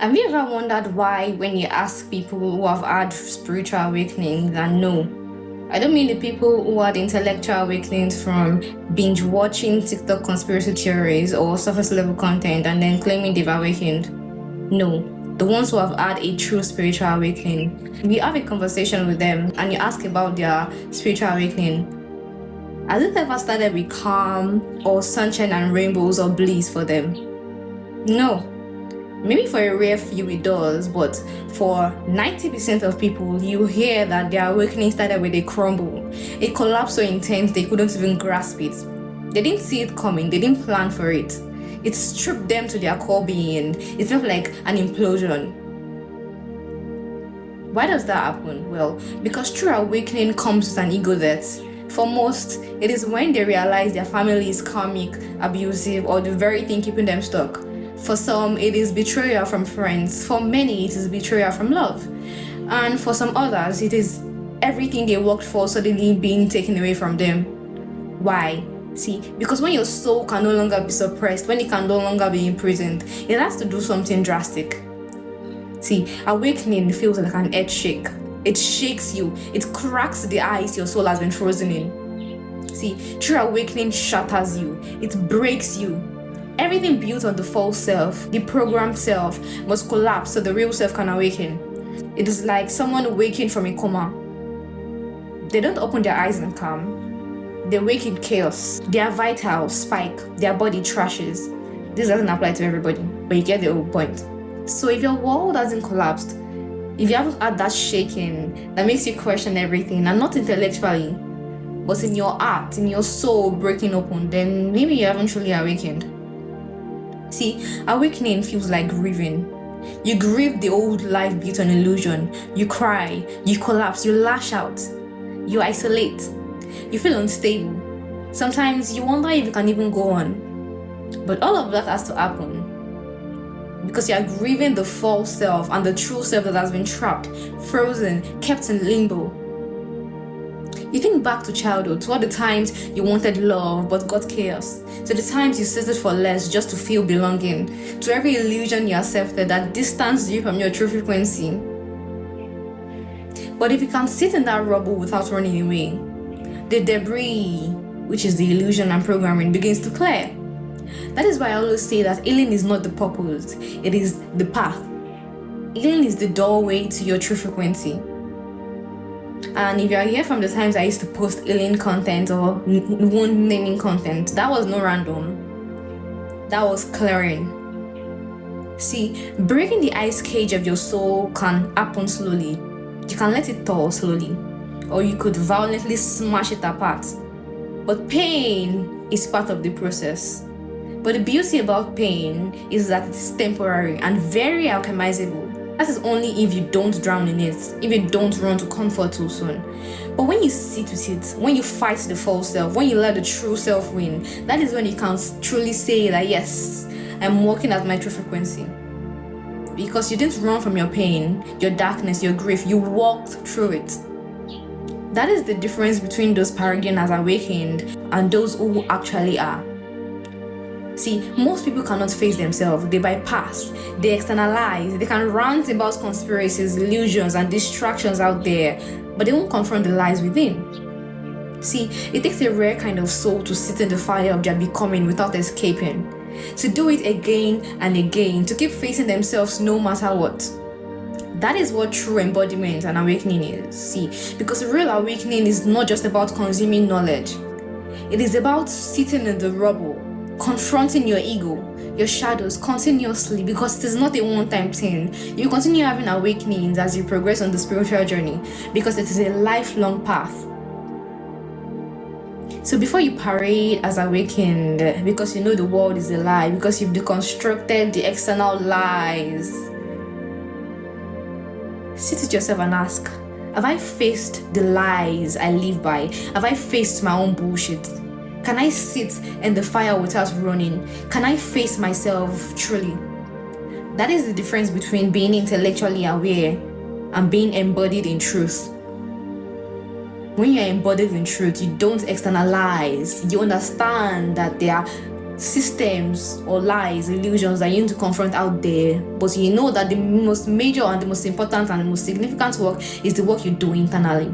Have you ever wondered why, when you ask people who have had spiritual awakening, that no? I don't mean the people who had intellectual awakenings from binge watching TikTok conspiracy theories or surface level content and then claiming they've awakened. No, the ones who have had a true spiritual awakening. You have a conversation with them and you ask about their spiritual awakening. Has it ever started with calm or sunshine and rainbows or bliss for them? No. Maybe for a rare few it does, but for 90% of people, you hear that their awakening started with a crumble, a collapse so intense they couldn't even grasp it. They didn't see it coming, they didn't plan for it. It stripped them to their core being. It felt like an implosion. Why does that happen? Well, because true awakening comes with an ego death. For most, it is when they realize their family is karmic, abusive, or the very thing keeping them stuck. For some, it is betrayal from friends. For many, it is betrayal from love. And for some others, it is everything they worked for suddenly being taken away from them. Why? See, because when your soul can no longer be suppressed, when it can no longer be imprisoned, it has to do something drastic. See, awakening feels like an earth shake. It shakes you. It cracks the ice your soul has been frozen in. See, true awakening shatters you. It breaks you. Everything built on the false self, the programmed self, must collapse so the real self can awaken. It is like someone awaking from a coma. They don't open their eyes in calm. They wake in chaos. Their vitals spike. Their body trashes. This doesn't apply to everybody, but you get the whole point. So if your world hasn't collapsed, if you haven't had that shaking that makes you question everything, and not intellectually, but in your heart, in your soul breaking open, then maybe you haven't truly awakened. See, awakening feels like grieving. You grieve the old life built on illusion. You cry, you collapse, you lash out, you isolate, you feel unstable. Sometimes you wonder if you can even go on. But all of that has to happen because you are grieving the false self and the true self that has been trapped, frozen, kept in limbo. You think back to childhood, to all the times you wanted love but got chaos, to the times you settled for less just to feel belonging, to every illusion you accepted that distanced you from your true frequency. But if you can sit in that rubble without running away, the debris, which is the illusion and programming, begins to clear. That is why I always say that healing is not the purpose, it is the path. Healing is the doorway to your true frequency. And if you are here from the times I used to post healing content or wound naming content, that was no random. That was clearing. See, breaking the ice cage of your soul can happen slowly. You can let it thaw slowly, or you could violently smash it apart. But pain is part of the process. But the beauty about pain is that it's temporary and very alchemizable. That is only if you don't drown in it, if you don't run to comfort too soon. But when you sit with it, when you fight the false self, when you let the true self win, that is when you can truly say that yes, I'm walking at my true frequency. Because you didn't run from your pain, your darkness, your grief, you walked through it. That is the difference between those parading as awakened and those who actually are. See, most people cannot face themselves. They bypass, they externalize, they can rant about conspiracies, illusions, and distractions out there, but they won't confront the lies within. See, it takes a rare kind of soul to sit in the fire of their becoming without escaping, to do it again and again, to keep facing themselves no matter what. That is what true embodiment and awakening is. See, because real awakening is not just about consuming knowledge. It is about sitting in the rubble, confronting your ego, your shadows continuously, because it is not a one-time thing. You continue having awakenings as you progress on the spiritual journey, because it is a lifelong path. So before you parade as awakened, because you know the world is a lie, because you've deconstructed the external lies, sit with yourself and ask, have I faced the lies I live by? Have I faced my own bullshit? Can I sit in the fire without running? Can I face myself truly? That is the difference between being intellectually aware and being embodied in truth. When you're embodied in truth, you don't externalize. You understand that there are systems or lies, illusions that you need to confront out there, but you know that the most major and the most important and the most significant work is the work you do internally.